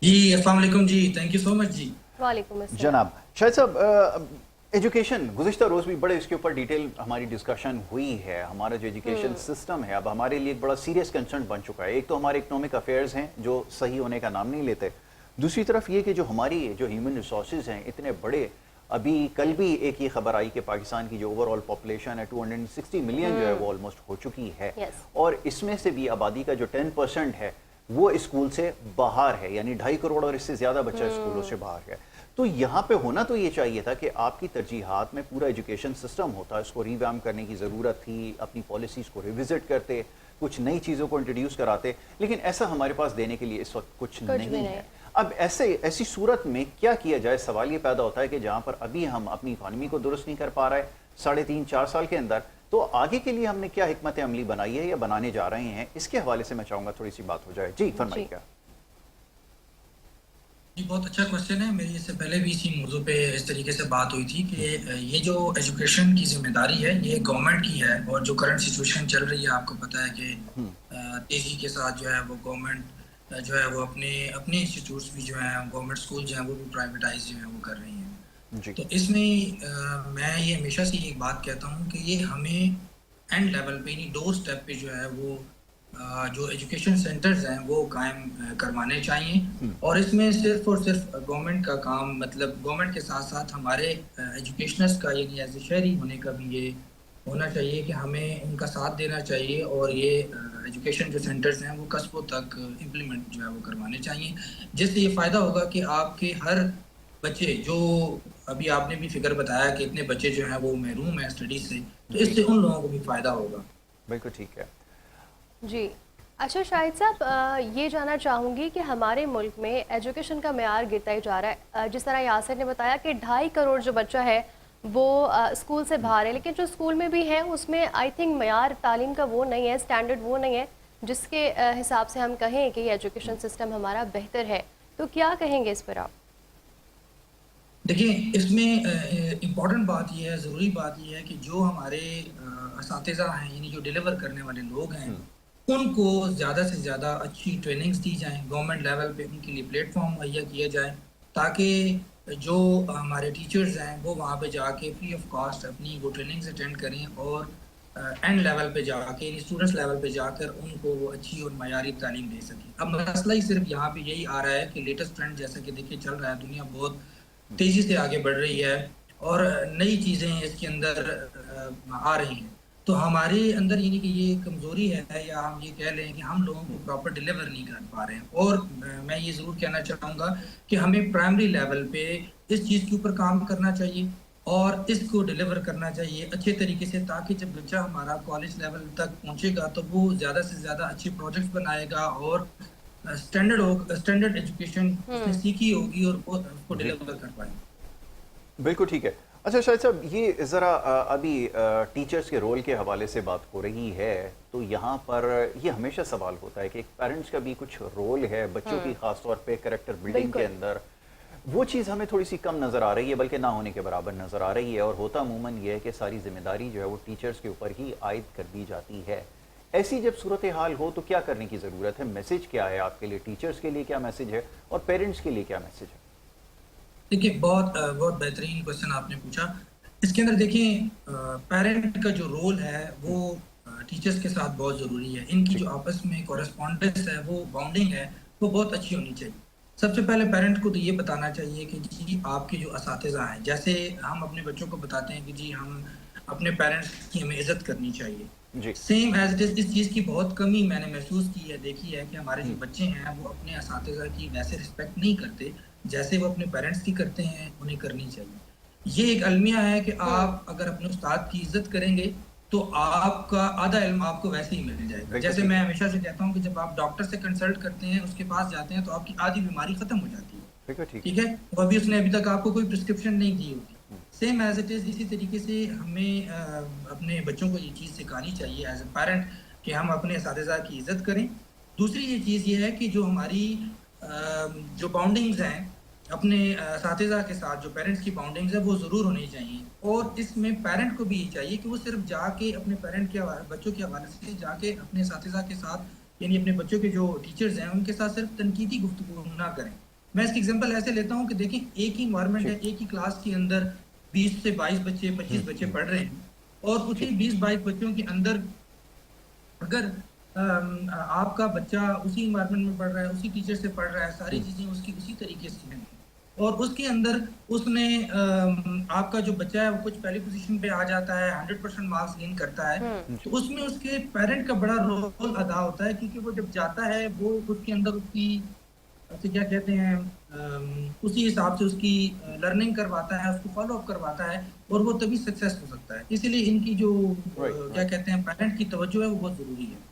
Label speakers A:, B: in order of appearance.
A: जी अस्सलाम वालेकुम जी, thank you so much जी।
B: वालेकुम अस्सलाम।
C: जनाब शाहिद साहब, एजुकेशन गुज़िश्ता रोज़ भी बड़े इसके ऊपर डिटेल हमारी डिस्कशन हुई है। हमारा जो एजुकेशन सिस्टम है अब हमारे लिए एक बड़ा सीरियस कंसर्न बन चुका है। एक तो हमारे इकोनॉमिक अफेयर्स हैं जो सही होने का नाम नहीं लेते, दूसरी तरफ ये कि जो हमारी जो ह्यूमन रिसोर्सेज हैं इतने बड़े, अभी कल भी एक ये खबर आई कि पाकिस्तान की जो ओवरऑल पॉपुलेशन है 260 मिलियन जो है वो ऑलमोस्ट हो चुकी है।
B: यस।
C: और इसमें से भी आबादी का जो 10% है वो स्कूल से बाहर है, यानी 2.5 करोड़ और इससे ज़्यादा बच्चा स्कूलों से बाहर है। तो यहाँ पे होना तो ये चाहिए था कि आपकी तरजीहात में पूरा एजुकेशन सिस्टम होता है, इसको रिवैम करने की ज़रूरत थी, अपनी पॉलिसीज़ को रिविज़िट करते, कुछ नई चीज़ों को इंट्रोड्यूस कराते, लेकिन ऐसा हमारे पास देने के लिए इस वक्त कुछ
B: कुछ भी
C: नहीं
B: नहीं।
C: है। अब ऐसी सूरत में क्या किया जाए? सवाल ये पैदा होता है कि जहाँ पर अभी हम अपनी इकॉनमी को दुरुस्त नहीं कर पा रहे 3.5-4 साल के अंदर, तो आगे के लिए हमने क्या हिकमत अमली बनाई है या बनाने जा रहे हैं, इसके हवाले से मैं चाहूँगा थोड़ी सी बात हो जाए। जी फरमाइएगा।
A: जी बहुत अच्छा क्वेश्चन है। मेरी इससे पहले भी इसी मौजू पे इस तरीके से बात हुई थी कि ये जो एजुकेशन की जिम्मेदारी है ये गवर्नमेंट की है, और जो करंट सिचुएशन चल रही है आपको पता है कि तेजी के साथ जो है वो गवर्नमेंट जो है वो अपने अपने इंस्टीट्यूट्स भी जो हैं, गवर्नमेंट स्कूल जो हैं वो भी प्राइवेटाइज जो है वो कर रही हैं।
C: जी
A: तो इसमें मैं ये हमेशा से एक बात कहता हूँ कि ये हमें एंड लेवल पे, यानी डोर स्टेप पे जो है वो जो एजुकेशन सेंटर्स हैं वो कायम करवाने चाहिए। और इसमें सिर्फ और सिर्फ गवर्नमेंट का काम, मतलब गवर्नमेंट के साथ साथ हमारे एजुकेशनर्स का, यानी एज ए शहरी होने का भी ये होना चाहिए कि हमें उनका साथ देना चाहिए, और ये एजुकेशन जो सेंटर्स हैं वो कस्बों तक इम्प्लीमेंट जो है वो करवाने चाहिए, जिससे ये फ़ायदा होगा कि आपके हर बच्चे जो, अभी आपने भी फिगर बताया कि इतने बच्चे जो हैं वो महरूम हैं स्टडीज से, तो
C: जी
A: इससे उन लोगों को भी फ़ायदा होगा।
C: बिल्कुल ठीक है।
B: जी। अच्छा शाहिद साहब, ये जानना चाहूँगी कि हमारे मुल्क में एजुकेशन का मेयार गिरता ही जा रहा है। जिस तरह यासिर ने बताया कि 2.5 करोड़ जो बच्चा है वो स्कूल से बाहर है, लेकिन जो स्कूल में भी है उसमें आई थिंक मेयार तालीम का वो नहीं है, स्टैंडर्ड वो नहीं है जिसके हिसाब से हम कहें कि ये एजुकेशन सिस्टम हमारा बेहतर है। तो क्या कहेंगे इस पर आप?
A: देखिए, इसमें इम्पॉर्टेंट बात ये है, ज़रूरी बात ये है कि जो हमारे असातिज़ा हैं, यानी जो डिलीवर करने वाले लोग हैं, उनको ज़्यादा से ज़्यादा अच्छी ट्रेनिंग्स दी जाएँ, गवर्नमेंट लेवल पे उनके लिए प्लेटफॉर्म मुहैया किया जाए, ताकि जो हमारे टीचर्स हैं वो वहाँ पे जाके फ्री ऑफ कॉस्ट अपनी वो ट्रेनिंग्स अटेंड करें, और एंड लेवल पे जाके, यानी स्टूडेंट्स लेवल पे जाकर उनको वो अच्छी और मयारी तालीम दे सकें। अब मसला ही सिर्फ यहाँ पे यही आ रहा है कि लेटेस्ट ट्रेंड जैसा कि देखिए चल रहा है, दुनिया बहुत तेजी से आगे बढ़ रही है और नई चीजें इसके अंदर आ रही हैं। तो हमारे अंदर यानी कि ये कमजोरी है, या हम ये कह लें कि हम लोगों को प्रॉपर डिलीवर नहीं कर पा रहे हैं। और मैं ये जरूर कहना चाहूंगा कि हमें प्राइमरी लेवल पे इस चीज के ऊपर काम करना चाहिए और इसको डिलीवर करना चाहिए अच्छे तरीके से, ताकि जब बच्चा हमारा कॉलेज लेवल तक पहुंचेगा तो वो ज्यादा से ज्यादा अच्छे प्रोजेक्ट्स बनाएगा, और स्टैंडर्ड एजुकेशन उसने सीखी होगी और वो उसको
C: जी
A: डिलीवर कर पाएंगे।
C: बिल्कुल ठीक है। अच्छा शायद साहब, ये ज़रा अभी टीचर्स के रोल के हवाले से बात हो रही है, तो यहाँ पर ये हमेशा सवाल होता है कि एक पेरेंट्स का भी कुछ रोल है बच्चों की खास तौर पे कैरेक्टर बिल्डिंग के
B: बिल्कुल।
C: अंदर। वो चीज़ हमें थोड़ी सी कम नज़र आ रही है, बल्कि ना होने के बराबर नज़र आ रही है, और होता अमूमन ये है कि सारी जिम्मेदारी जो है वो टीचर्स के ऊपर ही आयद कर दी जाती है। ऐसी जब सूरत हाल हो तो क्या करने की ज़रूरत है? मैसेज क्या है आपके लिए? टीचर्स के लिए क्या मैसेज है और पेरेंट्स के लिए क्या मैसेज है?
A: देखिए, बहुत बेहतरीन क्वेश्चन आपने पूछा। इसके अंदर देखिए, पेरेंट का जो रोल है वो टीचर्स के साथ बहुत ज़रूरी है। इनकी
C: जी
A: जो आपस में कॉरेस्पॉन्डेंस है, वो बॉन्डिंग है, वो बहुत अच्छी होनी चाहिए। सबसे पहले पेरेंट को तो ये बताना चाहिए कि जी आपके जो असातिज़ा हैं, जैसे हम अपने बच्चों को बताते हैं कि जी हम अपने पेरेंट्स की हमें इज़्ज़त करनी चाहिए,
C: जी
A: सेम एज़ इट इज़ इस चीज़ की बहुत कमी मैंने महसूस की है, देखी है कि हमारे जो
C: हम्म,
A: बच्चे हैं वो अपने असातिज़ा की वैसे रिस्पेक्ट नहीं करते जैसे वो अपने पेरेंट्स की करते हैं, उन्हें करनी चाहिए। ये एक अलमिया है कि आप अगर अपने उस्ताद की इज़्ज़त करेंगे, तो आपका आधा इल्म आपको वैसे ही मिल जाएगा।
C: बिल्कुल
A: जैसे
C: ठीक
A: मैं
C: है।
A: हमेशा से कहता हूँ कि जब आप डॉक्टर से कंसल्ट करते हैं, उसके पास जाते हैं, तो आपकी आधी बीमारी खत्म हो जाती है।
C: बिल्कुल ठीक
A: ठीक है? तो अभी उसने अभी तक आपको कोई प्रिस्क्रिप्शन नहीं दी होगी।
C: है।
A: सेम एज़ इट इज़ इसी तरीके से हमें अपने बच्चों को ये चीज़ सिखानी चाहिए एज़ अ पेरेंट, कि हम अपने असातिज़ा की इज़्ज़त करें। दूसरी ये चीज़ ये है कि जो हमारी जो बाउंडिंग्स हैं अपने असातिज़ा के साथ, जो पेरेंट्स की बाउंडिंग्स है वो ज़रूर होनी चाहिए। और इसमें पेरेंट को भी ये चाहिए कि वो सिर्फ जाके अपने पेरेंट के बच्चों के हवाले से जाके अपने असातिज़ा के साथ, यानी अपने बच्चों के जो टीचर्स हैं उनके साथ सिर्फ तनकीदी गुफ्तगू ना करें, मैं इसकी एग्जांपल ऐसे लेता हूँ कि देखें एक ही इन्वायरमेंट है, एक ही क्लास के अंदर 20 से 22 बच्चे 25 बच्चे पढ़ रहे हैं और उसी 20-22 बच्चों के अंदर अगर आपका बच्चा उसी इन्वायरमेंट में पढ़ रहा है, उसी टीचर से पढ़ रहा है, सारी चीज़ें उसकी उसी तरीके से हैं और उसके अंदर उसने आपका जो बच्चा है वो कुछ पहली पोजीशन पे आ जाता है, 100% मार्क्स गेन करता है, तो उसमें उसके पेरेंट का बड़ा रोल अदा होता है क्योंकि वो जब जाता है वो उसके अंदर उसकी उसे क्या कहते हैं उसी हिसाब से उसकी लर्निंग करवाता है, उसको फॉलो अप करवाता है और वो तभी सक्सेस हो सकता है। इसीलिए इनकी जो क्या कहते हैं पेरेंट की तवज्जो है वो बहुत ज़रूरी है।